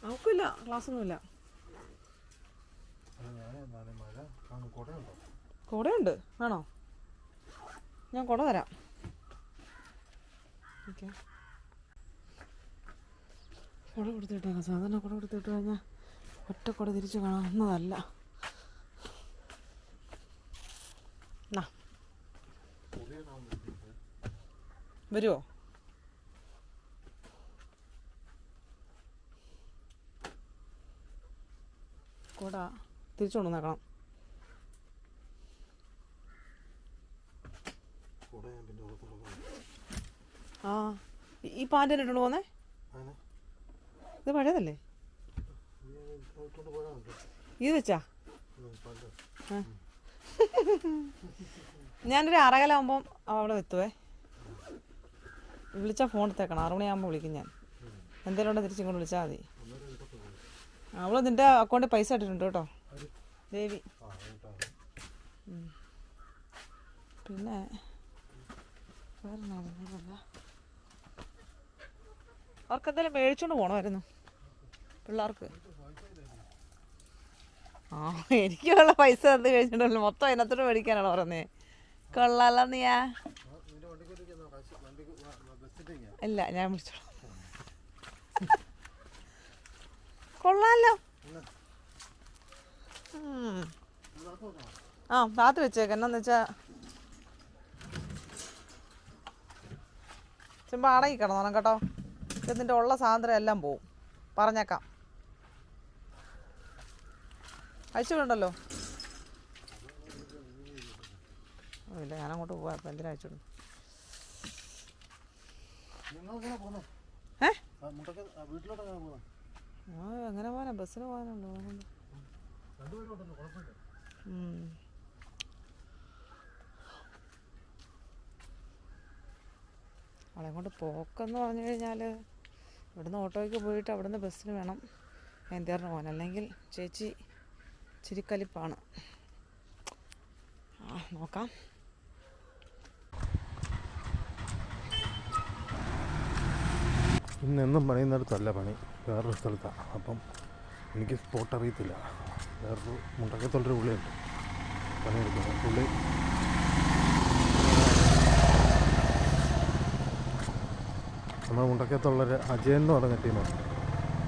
അവക്കില്ല, ക്ലാസ്സൊന്നുമില്ല. കുടയുണ്ട്, വേണോ? ഞാൻ കുട തരാം. ഓക്കെ, കുട കൊടുത്തിട്ടേക്കാം. സാധാരണ കുട കൊടുത്തിട്ട് കഴിഞ്ഞാൽ ഒറ്റ കുട തിരിച്ച് കാണാവുന്നതല്ല. വരുമോ? കുട തിരിച്ചു കൊണ്ടുവന്നേക്കണം. ആ, ഈ പാൻറ് ഇട്ടുകൊണ്ട് പോന്നേ? ഇത് പഴയതല്ലേ? ഇത് വെച്ചാ ഞാനൊരു 6:15 അവിടെ എത്തുവേ. വിളിച്ചാൽ ഫോൺ എടുത്തേക്കണം. 6 മണിയാകുമ്പോൾ വിളിക്കും ഞാൻ. എന്തെങ്കിലും ഉണ്ടെങ്കിൽ തിരിച്ചിങ്ങോട്ട് വിളിച്ചാൽ മതി. അവൾ നിൻ്റെ അക്കൗണ്ടിൽ പൈസ ഇട്ടിട്ടുണ്ട് കേട്ടോ, ദേവി. പിന്നെ വേറെ അവർക്ക് എന്തെങ്കിലും മേടിച്ചോണ്ട് പോകണമായിരുന്നു പിള്ളേർക്ക്. ആ, എനിക്കുള്ള പൈസ തന്നു കഴിച്ചിട്ടുണ്ടല്ലോ. മൊത്തം അതിനകത്തോട്ട് മേടിക്കാനാണോ പറഞ്ഞേ? കൊള്ളാലോ നീയാ. ഇല്ല, ഞാൻ വിളിച്ചോളാം. കൊള്ളാലോ. ആ, താത്ത് വെച്ചേക്ക്. എന്നാന്ന് വെച്ചാ ചുമ്മാ അടങ്ങി കിടന്നോണം കേട്ടോ. ഇതിൻ്റെ ഉള്ള സാധനം എല്ലാം പോവും, പറഞ്ഞേക്കാം. അയച്ചിട്ടുണ്ടല്ലോ. ഇല്ല, ഞാനങ്ങോട്ട് പോവാ. അപ്പം എന്തിനാ അയച്ചിടും? എങ്ങനെ പോകാനാ? ബസ്സിന് പോകാനുണ്ടോ? അവളെ കൊണ്ട് പോക്കെന്ന് പറഞ്ഞു കഴിഞ്ഞാൽ ഇവിടുന്ന് ഓട്ടോയ്ക്ക് പോയിട്ട് അവിടുന്ന് ബസ്സിന് വേണം എന്തേറിന് പോകാൻ. അല്ലെങ്കിൽ ചേച്ചി ചിരിക്കലിപ്പാണ്. നോക്കാം. ഇന്നെന്നും പണിയുന്നിടത്തല്ല പണി, വേറൊരു സ്ഥലത്താണ്. അപ്പം എനിക്ക് സ്പോട്ട് അറിയത്തില്ല. വേറൊരു മുണ്ടക്കത്തുള്ളൊരു പുള്ളിയുണ്ട് പണിയെടുക്കുന്നത്. പുള്ളി നമ്മുടെ മുണ്ടക്കത്തുള്ളൊരു അജയൻ എന്ന് പറഞ്ഞ ടീമാണ്.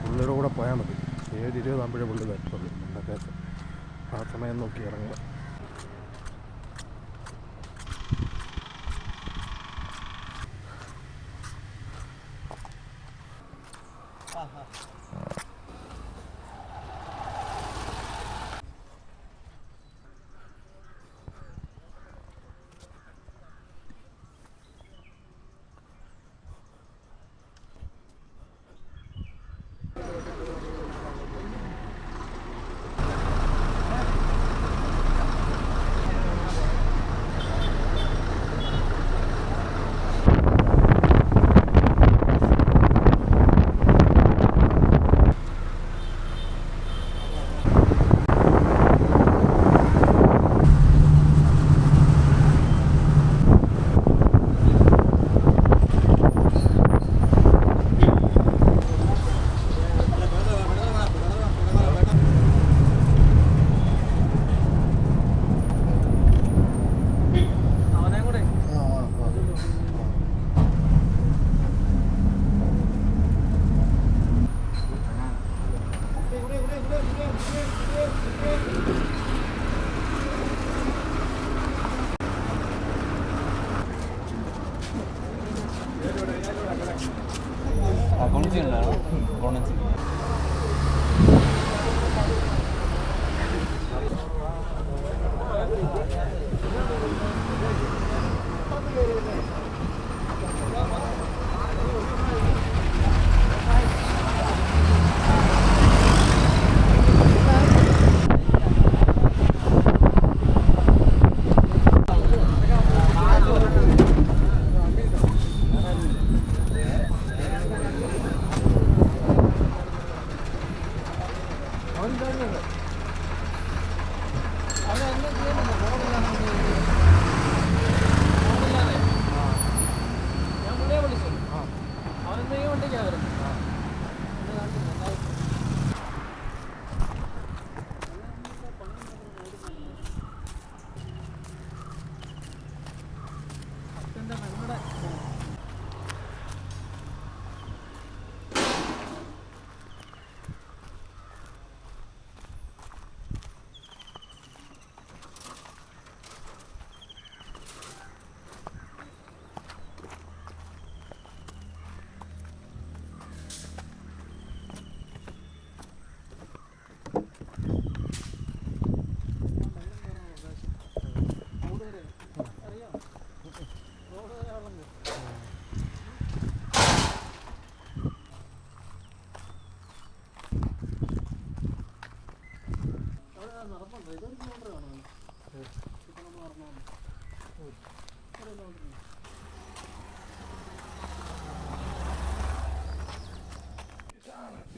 പുള്ളിയുടെ കൂടെ പോയാൽ മതി. 7:20 ആകുമ്പോഴേ പുള്ളി വരത്തുള്ളൂ മുണ്ടക്കത്ത്. ആ സമയം നോക്കി ഇറങ്ങുക.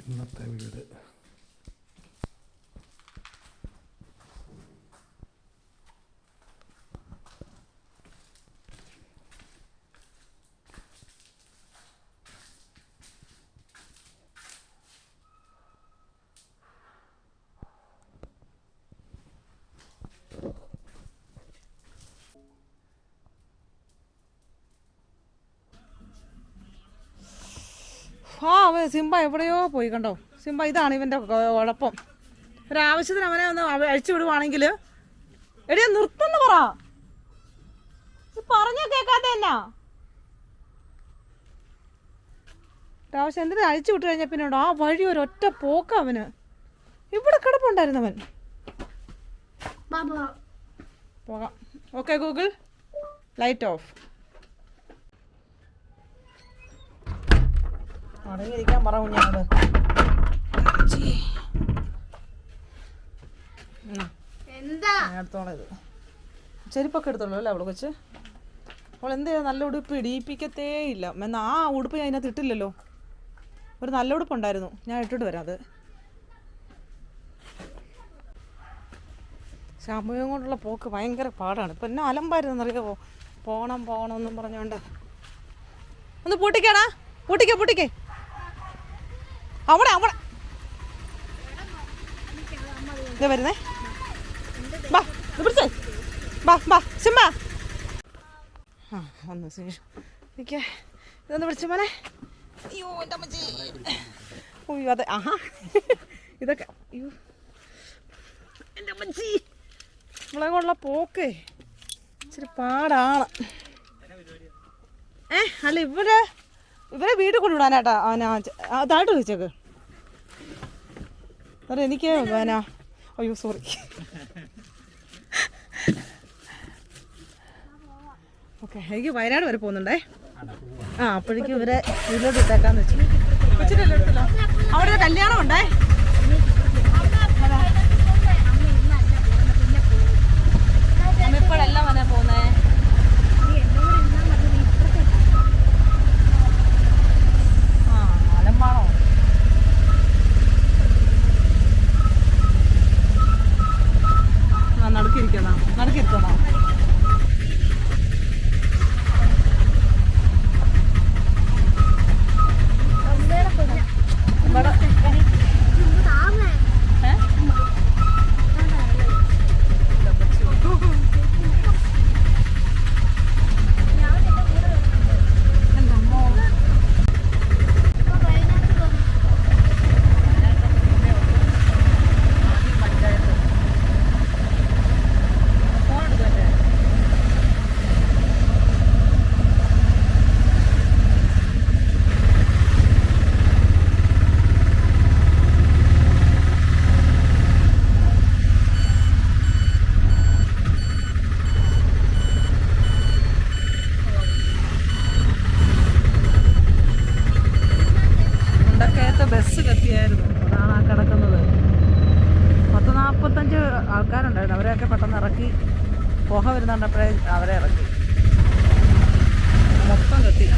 ഇന്നത്തെ വീട്. സിംബ എവിടെയോ പോയി കണ്ടോ. സിംബ ഇതാണ് ഇവൻ്റെ കുഴപ്പം. ഒരാവശ്യത്തിന് അവനെ ഒന്ന് അഴിച്ചു വിടുവാണെങ്കിൽ എടിയാ നിർത്തുന്നു പറ. പറഞ്ഞ കേൾക്കാത്ത എന്നാ ഒരാവശ്യം എന്തിനാ അഴിച്ചു വിട്ട് കഴിഞ്ഞാൽ പിന്നെ ഉണ്ടോ ആ വഴി ഒരൊറ്റ പോക്ക അവന്. ഇവിടെ കിടപ്പുണ്ടായിരുന്നവൻ. പോകാം. Okay Google light off. അടങ്ങിയിരിക്കാൻ പറ കുഞ്ഞാട്. എടുത്തോളാം. ഇത് ചെരുപ്പൊക്കെ എടുത്തോളൂ അല്ലേ അവള് കൊച്ച്. അവൾ എന്ത് ചെയ്യാ നല്ല ഉടുപ്പ് ഇടിയിപ്പിക്കത്തേ ഇല്ല. എന്നാ ആ ഉടുപ്പ് ഞാൻ അതിനകത്ത് ഇട്ടില്ലല്ലോ. ഒരു നല്ല ഉടുപ്പുണ്ടായിരുന്നു, ഞാൻ ഇട്ടിട്ട് വരാം. അത് സമയം കൊണ്ടുള്ള പോക്ക് ഭയങ്കര പാടാണ്. ഇപ്പം എന്നെ അലമ്പായിരുന്നറിയാവോ. പോകണമെന്നും പറഞ്ഞോണ്ട്. ഒന്ന് പൂട്ടിക്കടാ, പൂട്ടിക്കേ. അവിടെ ഇതാ വരുന്നേ. ബാ പിടിച്ചേ. ബാ സിംബ. ആ വന്നു നിൽക്കേ. ഇതൊന്ന് പിടിച്ച മോനെ. അയ്യോ എൻ്റെ അമ്മച്ചി. അയ്യോ അതെ. ആഹാ ഇതൊക്കെ അയ്യോ എൻ്റെ അമ്മച്ചി. നമ്മളെ കൊണ്ടുള്ള പോക്കേ ഇച്ചിരി പാടാണ്. അല്ല ഇവരെ വീട്ടിൽ കൊണ്ടുവിടാനായിട്ടാ. താഴോട്ട് ചോദിച്ചേക്ക്. അതെ എനിക്ക് അയ്യോ സോറി. ഓക്കെ എനിക്ക് വയനാട് വരെ പോകുന്നുണ്ടേ. അപ്പോഴേക്കും ഇവരെ വീട്ടിലോട്ട് ഇട്ടേക്കാന്ന് വെച്ചു. കൊച്ചിട്ടല്ലേ എടുത്തല്ലോ. അവിടെ ഒരു കല്യാണം ഉണ്ടേ. ഇപ്പോഴെല്ലാം വരെ പോകുന്നേ. അലമ്പാണോ? നടക്കിരിക്കണോ? ബസ് കത്തിയായിരുന്നു. അതാണ് ആ കിടക്കുന്നത്. 40-45 ആൾക്കാരുണ്ടായിരുന്നു. അവരെയൊക്കെ പെട്ടെന്ന് ഇറക്കി. പുക വരുന്നുണ്ടപ്പോഴേ അവരെ ഇറക്കി. മൊത്തം കത്തി.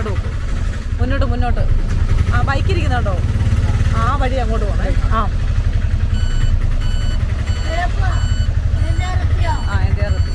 ഇങ്ങോട്ട് പോകും. മുന്നോട്ട് ആ ബൈക്ക് ഇരിക്കുന്നുണ്ടോ? ആ വഴി അങ്ങോട്ട് പോകണേ. ആ എൻ്റെ ഇറക്കി.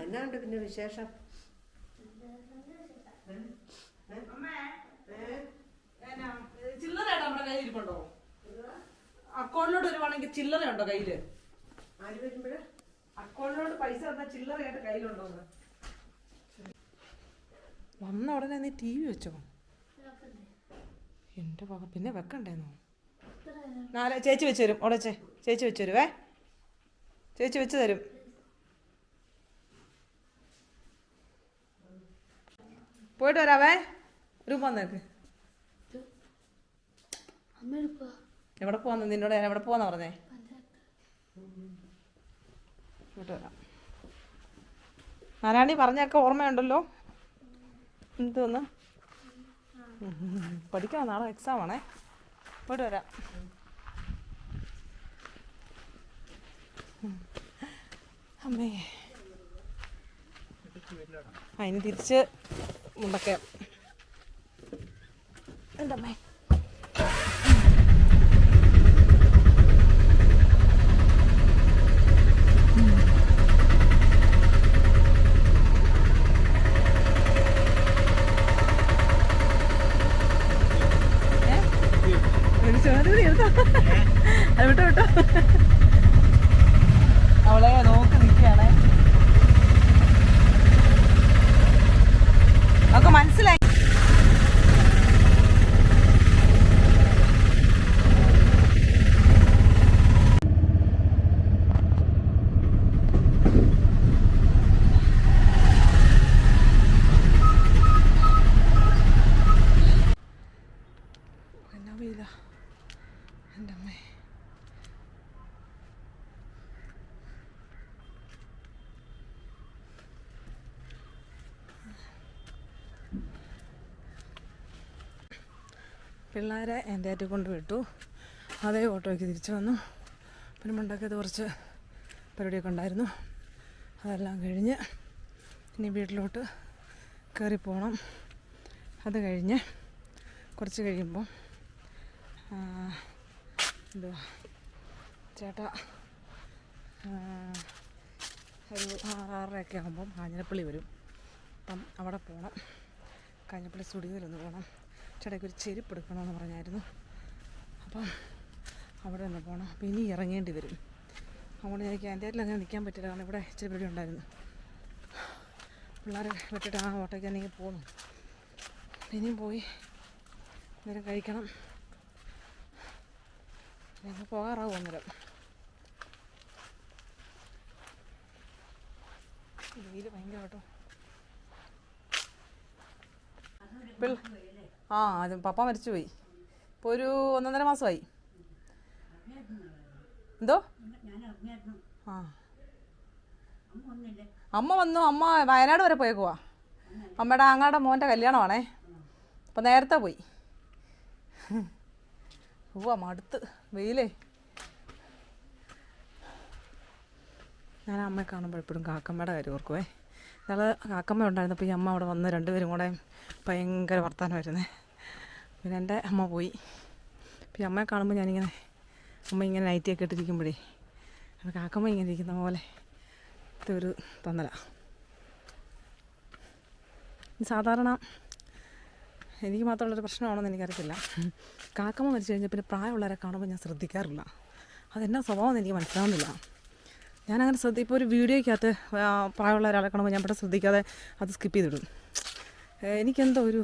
എന്നാണ്ട് പിന്നെ വിശേഷം? ചില്ലറയായിട്ട് നമ്മുടെ കയ്യിൽ ഇരിപ്പുണ്ടോ? അക്കൗണ്ടിലോട്ട് വരുവാണെങ്കിൽ ചില്ലറയുണ്ടോ കയ്യില്? ആര് വരുമ്പോഴേ അക്കൗണ്ടിലോട്ട് പൈസ തന്ന ചില്ലറയായിട്ട് കയ്യിലുണ്ടോന്ന്. വന്ന ഉടനെ നീ ടി വി വെച്ചോ? എൻ്റെ പക പിന്നെ വെക്കണ്ടേന്നോ? ചേച്ചി വെച്ച് തരും. അവിടെ ചേച്ചി വെച്ച് തരുവേ. ചേച്ചി വെച്ച് തരും. പോയിട്ട് വരാവേ. റൂം വന്നേക്ക്. എവിടെ പോവാന്ന് നിന്നോട്? ഞാൻ എവിടെ പോവാന്നാ പറഞ്ഞേ? പോയിട്ട് വരാം. നാരായണി പറഞ്ഞൊക്കെ ഓർമ്മയുണ്ടല്ലോ. എന്തോന്ന് പഠിക്കണം, നാളെ എക്സാം ആണേ. പോയിട്ട് വരാം. അമ്മേ അതിന് തിരിച്ച് മുണ്ടക്കയം. എൻ്റെ അമ്മേ അത് വിട്ടോ. അവളെ നോക്കി നിൽക്കുകയാണേ. ഒക്കെ മനസ്സിലായി. എന്നാ വെയില എൻ്റെ അമ്മേ. പിള്ളേരെ എൻ്റെ ആറ്റി കൊണ്ട് വിട്ടു. അതേ ഓട്ടോയ്ക്ക് തിരിച്ചു വന്നു. പിന്നെ മുണ്ടക്കത്ത് കുറച്ച് പരിപാടിയൊക്കെ ഉണ്ടായിരുന്നു. അതെല്ലാം കഴിഞ്ഞ് ഇനി വീട്ടിലോട്ട് കയറിപ്പോകണം. അത് കഴിഞ്ഞ് കുറച്ച് കഴിയുമ്പോൾ എന്തുവാ ചേട്ടാ ഒരു 6:30 ആകുമ്പം കാഞ്ഞിരപ്പള്ളി വരും. അപ്പം അവിടെ പോകണം. കാഞ്ഞിരപ്പള്ളി സ്റ്റുഡിയോയിലൊന്ന് പോകണം. ചേട്ടയ്ക്ക് ഒരു ചെരുപ്പ് എടുക്കണമെന്ന് പറഞ്ഞായിരുന്നു. അപ്പം അവിടെ ഒന്ന് പോകണം. അപ്പം ഇനി ഇറങ്ങേണ്ടി വരും. അതുകൊണ്ട് എനിക്ക് എൻ്റെ അങ്ങനെ നിൽക്കാൻ പറ്റില്ല. കാരണം ഇവിടെ ഇച്ചിരി പരിപാടി ഉണ്ടായിരുന്നു. പിള്ളേരെ വിട്ടിട്ട് ആ ഓട്ടോയ്ക്ക് തന്നെ പോന്നു. ഇനിയും പോയി നേരം കഴിക്കണം. ഞങ്ങൾ പോകാറാവും അന്നേരം. വെയിൽ ഭയങ്കര കേട്ടോ. അത് പപ്പ മരിച്ചു പോയി. ഇപ്പോൾ ഒരു 1.5 മാസമായി. എന്തോ? ആ അമ്മ വന്നു. അമ്മ വയനാട് വരെ പോയേക്കുവാ. അമ്മയുടെ ആങ്ങളുടെ മോൻ്റെ കല്യാണമാണേ. അപ്പം നേരത്തെ പോയി. മടുത്ത് വെയിലേ. ഞാൻ അമ്മയെ കാണുമ്പോൾ എപ്പോഴും കാക്കമ്മയുടെ കാര്യം ഓർക്കുവേ. ഞങ്ങൾ കാക്കമ്മ ഉണ്ടായിരുന്നപ്പോൾ ഈ അമ്മ അവിടെ വന്ന് 2 പേരും കൂടെ ഭയങ്കര വർത്തമാനമായിരുന്നേ. പിന്നെ എൻ്റെ അമ്മ പോയി. പിന്നെ അമ്മയെ കാണുമ്പോൾ ഞാനിങ്ങനെ അമ്മ ഇങ്ങനെ നൈറ്റിയൊക്കെ ഇട്ടിരിക്കുമ്പോഴേ അത് കാക്കമ്മ ഇങ്ങനെ ഇരിക്കുന്ന പോലെ ഒരു തോന്നലാണ്. സാധാരണ എനിക്ക് മാത്രമുള്ളൊരു പ്രശ്നമാണെന്ന് എനിക്കറിയത്തില്ല. കാക്കമ്മ മരിച്ചു കഴിഞ്ഞാൽ പിന്നെ പ്രായമുള്ളവരെ കാണുമ്പോൾ ഞാൻ ശ്രദ്ധിക്കാറില്ല. അതെന്നാ സ്വഭാവം എനിക്ക് മനസ്സിലാവുന്നില്ല. ഞാനങ്ങനെ ഇപ്പോൾ ഒരു വീഡിയോയ്ക്കകത്ത് പ്രായമുള്ള ഒരാളെ കാണുമ്പോൾ ഞാൻ ഇവിടെ ശ്രദ്ധിക്കാതെ അത് സ്കിപ്പ് ചെയ്തിടും. എനിക്കെന്തോ ഒരു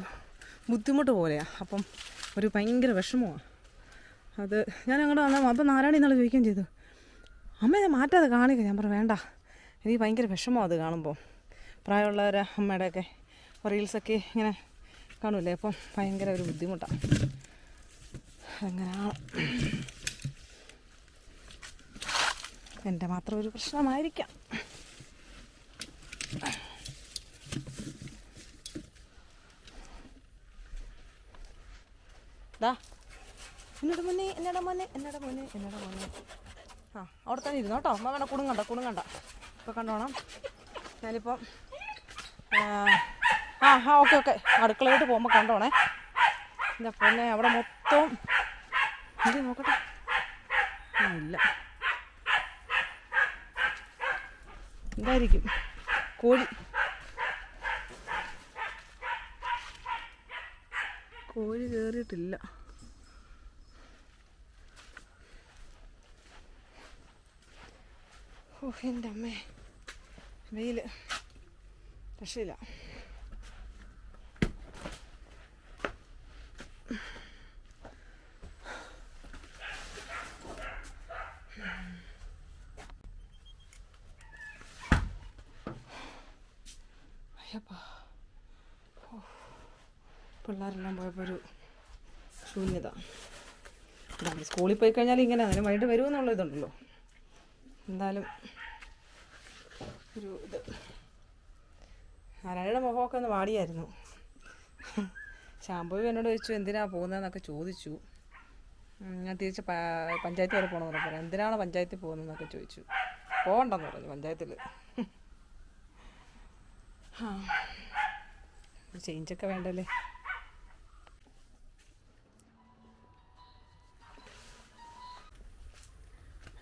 ബുദ്ധിമുട്ട് പോലെയാണ്. അപ്പം ഒരു ഭയങ്കര വിഷമമാണ് അത്. ഞാൻ അങ്ങോട്ട് വന്നാൽ അപ്പം നാരായണി ഇന്നാൾ ചോദിക്കുകയും ചെയ്തു, അമ്മ ഞാൻ മാറ്റാതെ കാണിക്കുക. ഞാൻ പറഞ്ഞു വേണ്ട, എനിക്ക് ഭയങ്കര വിഷമമാണ് അത് കാണുമ്പോൾ. പ്രായമുള്ളവരെ അമ്മയുടെയൊക്കെ റീൽസൊക്കെ ഇങ്ങനെ കാണൂലേ, അപ്പം ഭയങ്കര ഒരു ബുദ്ധിമുട്ടാണ്. അങ്ങനെയാണ്, എൻ്റെ മാത്രം ഒരു പ്രശ്നമായിരിക്കാം. ദാ എന്നോട് മോനെ ആ അവിടെ തന്നെ ഇരുന്നു കേട്ടോ. അമ്മ വേണം കുടുങ്ങണ്ട ഇപ്പോൾ കണ്ടോണം. ഞാനിപ്പം ഓക്കെ അടുക്കളയോട്ട് പോകുമ്പോൾ കണ്ടോണേ. എന്താ പിന്നെ അവിടെ മൊത്തം ഇത് നോക്കട്ടെ, ഇല്ല എന്തായിരിക്കും കോഴി കയറിയിട്ടില്ല. ഓ എൻ്റെ അമ്മേ, വെയിൽ രക്ഷയില്ല. അയ്യപ്പാ, പിള്ളേരെല്ലാം പോയപ്പോൾ ഒരു ശൂന്യത. സ്കൂളിൽ പോയി കഴിഞ്ഞാൽ ഇങ്ങനെ അതിന് വൈകിട്ട് വരുമെന്നുള്ള ഇതുണ്ടല്ലോ. എന്തായാലും ഒരു ഇത് നാരായണയുടെ മുഖമൊക്കെ ഒന്ന് വാടിയായിരുന്നു. ശാമ്പു എന്നോട് ചോദിച്ചു എന്തിനാണ് പോകുന്നതെന്നൊക്കെ ചോദിച്ചു. ഞാൻ തിരിച്ച് പഞ്ചായത്ത് വരെ പോകണമെന്ന് പറഞ്ഞു. എന്തിനാണ് പഞ്ചായത്തിൽ പോകുന്നതെന്നൊക്കെ ചോദിച്ചു. പോകണ്ടെന്ന് പറഞ്ഞു പഞ്ചായത്തിൽ. ചേഞ്ചൊക്കെ വേണ്ടല്ലേ.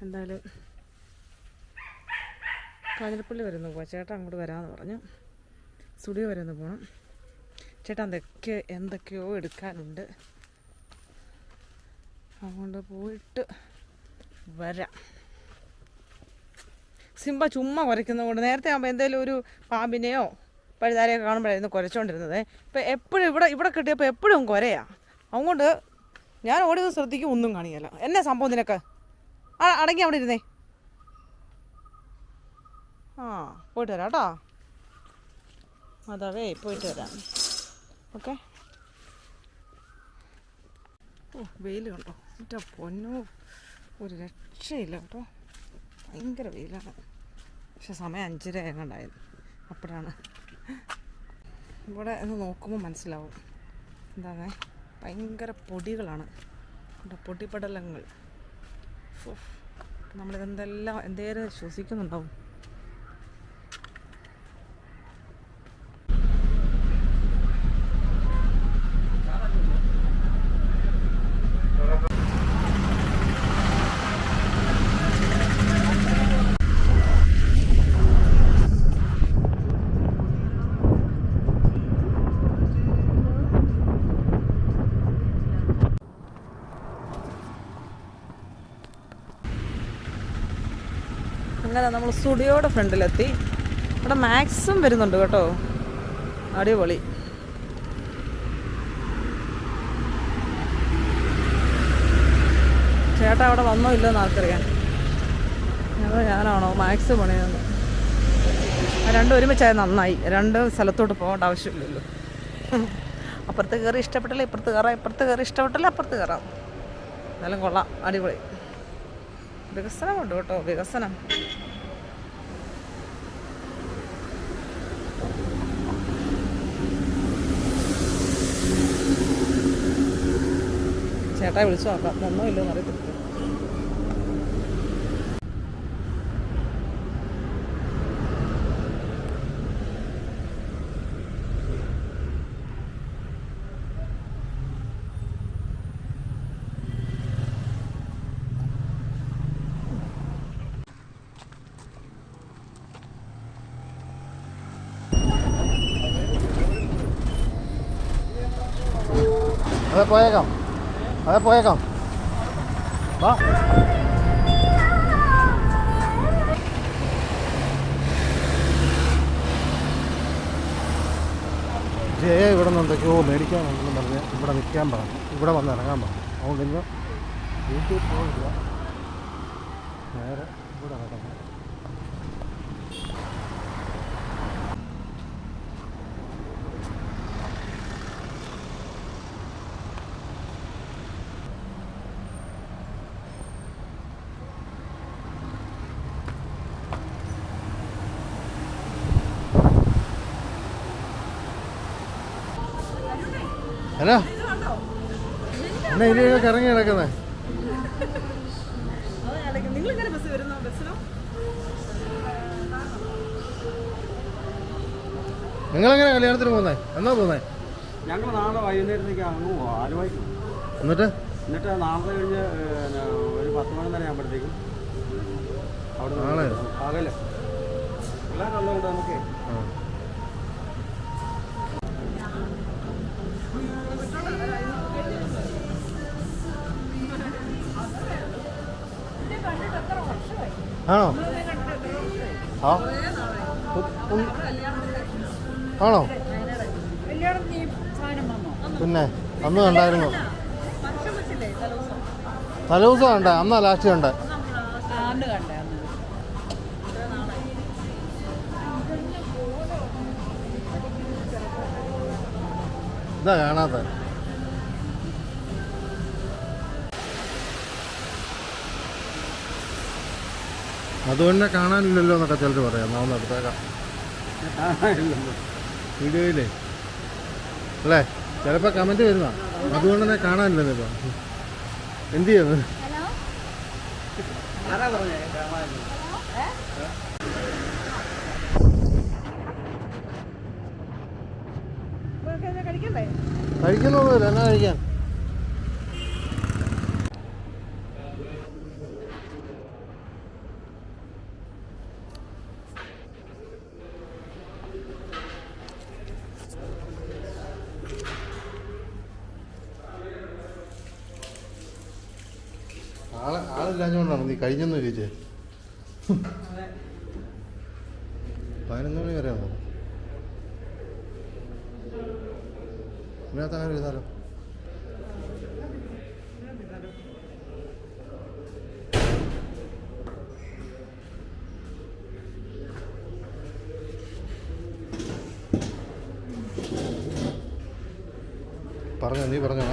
എന്തായാലും കാഞ്ഞിരപ്പള്ളി വരെ ഒന്ന് പോവാം. ചേട്ടാ അങ്ങോട്ട് വരാമെന്ന് പറഞ്ഞു. സ്റ്റുഡിയോ വരെ ഒന്ന് പോകണം. ചേട്ടാ എന്തൊക്കെയോ എടുക്കാനുണ്ട്, അതുകൊണ്ട് പോയിട്ട് വരാം. സിംബ ചുമ്മാ കുരയ്ക്കുന്നതുകൊണ്ട് നേരത്തെ ആകുമ്പോൾ എന്തെങ്കിലും ഒരു പാമ്പിനെയോ പഴുതാരെയോ കാണുമ്പോഴായിരുന്നു കുരച്ചുകൊണ്ടിരുന്നത്. ഇപ്പം എപ്പോഴും ഇവിടെ കിട്ടിയപ്പോൾ എപ്പോഴും കുരയാ. അതുകൊണ്ട് ഞാൻ ഓടിയത് ശ്രദ്ധിക്കും, ഒന്നും കാണിയല്ല. എന്നാ സംഭവം നിനക്ക്? അടങ്ങി അവിടെ ഇരുന്നേ. പോയിട്ട് വരാം കേട്ടോ. അതവേ പോയിട്ട് വരാം. ഓക്കെ. ഓ വെയിൽ കണ്ടോ, എൻ്റെ പൊന്നോ, ഒരു രക്ഷയില്ല കേട്ടോ. ഭയങ്കര വെയിലാണ്. പക്ഷെ സമയം 5:30 എങ്ങാണ്ടായിരുന്നു. അപ്പോഴാണ് ഇവിടെ ഒന്ന് നോക്കുമ്പോൾ മനസ്സിലാവും. എന്താണ് ഭയങ്കര പൊടികളാണ്, പൊടിപടലങ്ങൾ. എന്തേലും ശ്വസിക്കുന്നുണ്ടാവും. അങ്ങനെ നമ്മൾ സ്റ്റുഡിയോയുടെ ഫ്രണ്ടിലെത്തി. ഇവിടെ മാക്സും വരുന്നുണ്ട് കേട്ടോ, അടിപൊളി. ചേട്ടാ അവിടെ വന്നോ ഇല്ലെന്ന് ആർക്കറിയാം. ഞാനാണോ മാക്സ് പണിയെന്ന്? രണ്ടും ഒരുമിച്ചായ നന്നായി. രണ്ട് സ്ഥലത്തോട്ട് പോകേണ്ട ആവശ്യമില്ലല്ലോ. അപ്പുറത്ത് കയറി ഇഷ്ടപ്പെട്ടില്ല ഇപ്പുറത്ത് കയറാം, ഇപ്പുറത്ത് കയറി ഇഷ്ടപ്പെട്ടില്ല അപ്പുറത്ത് കയറാം. എന്നാലും കൊള്ളാം, അടിപൊളി. വികസനമുണ്ട് കേട്ടോ, വികസനം. ചേട്ടാ വിളിച്ചു നോക്കാം, ഒന്നും ഇല്ലെന്ന് അറിയത്തില്ല. അതെ പോയേക്കാം, അതെ പോയേക്കാം. വാ. ജയ ഇവിടെ നിന്ന് എന്തൊക്കെയോ മേടിക്കാനുണ്ടെന്ന് പറഞ്ഞ് ഇവിടെ നിൽക്കാൻ പറഞ്ഞു, ഇവിടെ വന്ന് ഇറങ്ങാൻ പറഞ്ഞു. അതുകൊണ്ട് ഇന്ന് വീട്ടിൽ പോയില്ല, നേരെ ഇവിടെ നടന്നു. എന്നാ എന്നാ ഇതിലേക്ക് ഇറങ്ങി കിടക്കുന്നത്? നിങ്ങളെങ്ങനെ കല്യാണത്തിന് പോകുന്നേ? എന്നാ പോകുന്നേ? ഞങ്ങൾ നാളെ വൈകുന്നേരത്തേക്ക് അങ്ങ് പോവാം, ആലുവയ്ക്ക്. എന്നിട്ട് നാളെ കഴിഞ്ഞ് ഒരു 10 മണി വരെ ആകുമ്പോഴത്തേക്കും അവിടെ നാളെ പകല് പിള്ളേരുള്ളതുകൊണ്ട് നമുക്ക് ആണോ? ആ ആണോ? പിന്നെ അന്ന് കണ്ടായിരുന്നു, തലേദിവസം കണ്ടേ, അന്നാ ലാസ്റ്റ് കണ്ടേ. ഇതാ കാണാത്ത. അതുകൊണ്ട് കാണാനില്ലല്ലോ എന്നൊക്കെ ചിലർ പറയാം. എന്നാ ഒന്ന് എടുത്തേക്കാം വീഡിയോയിലേ അല്ലേ, ചിലപ്പോൾ കമൻറ്റ് വരുന്ന അതുകൊണ്ട് തന്നെ കാണാനില്ലല്ലോ. ഇപ്പം എന്ത് ചെയ്യുന്നത്? കഴിക്കുന്നൊന്നുമില്ല, എന്നാ കഴിക്കാൻ? ആളില്ലാഞ്ഞോണ്ടാണ് നീ കഴിഞ്ഞെന്ന് ചോദിച്ചേ. 11 മണി വരെ ഉണ്ടോ ഇതിനകത്ത്? അങ്ങനെ എഴുതാലോ. പറഞ്ഞോ, നീ പറഞ്ഞോ.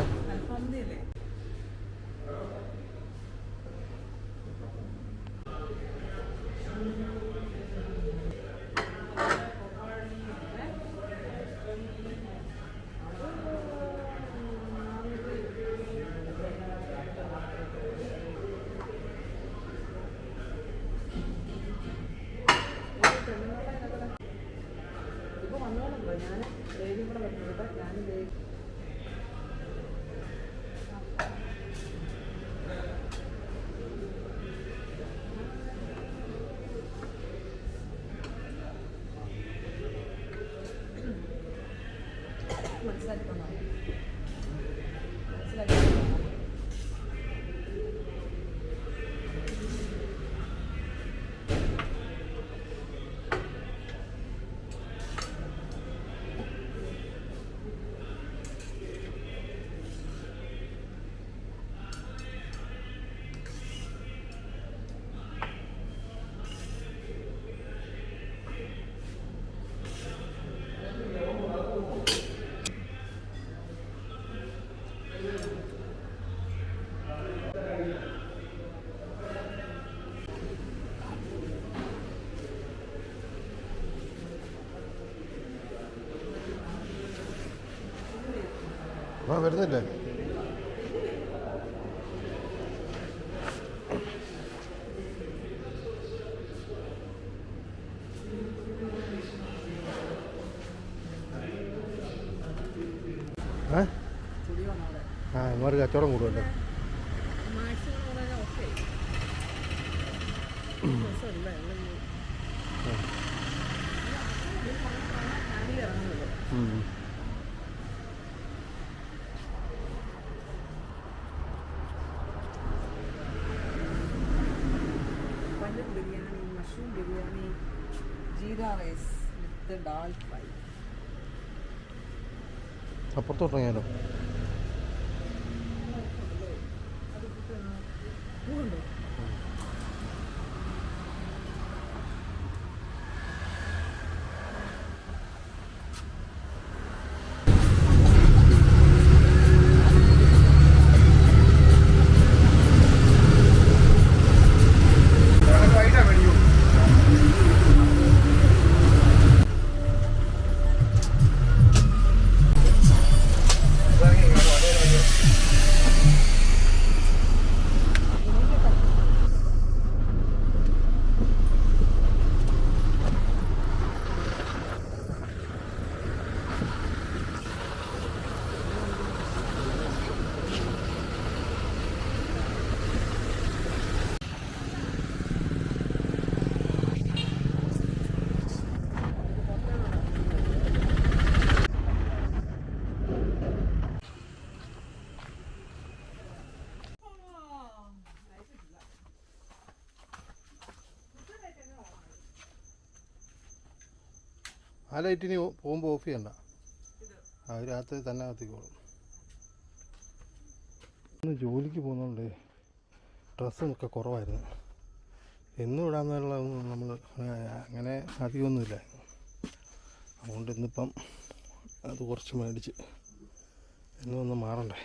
ആ വരുന്നില്ലേ? ആ ഇമാർക്ക് കച്ചവടം കൂടുമല്ലേ? Biryani jeera rice with dal fry. അപ്പുറത്തോട്ട് ഇറങ്ങിയാലോ? പൂവുണ്ടോ? ആ ലൈറ്റിന് പോകുമ്പോൾ ഓഫ് ചെയ്യണ്ട, അതിനകത്ത് തന്നെ കത്തിക്കോളും. ഇന്ന് ജോലിക്ക് പോകുന്നതുകൊണ്ട് ഡ്രസ്സൊക്കെ കുറവായിരുന്നു. എന്നും ഇടാന്നുള്ള നമ്മൾ അങ്ങനെ അധികമൊന്നുമില്ല. അതുകൊണ്ട് ഇന്നിപ്പം അത് കുറച്ച് മേടിച്ച് എന്നും ഒന്ന് മാറണ്ടേ.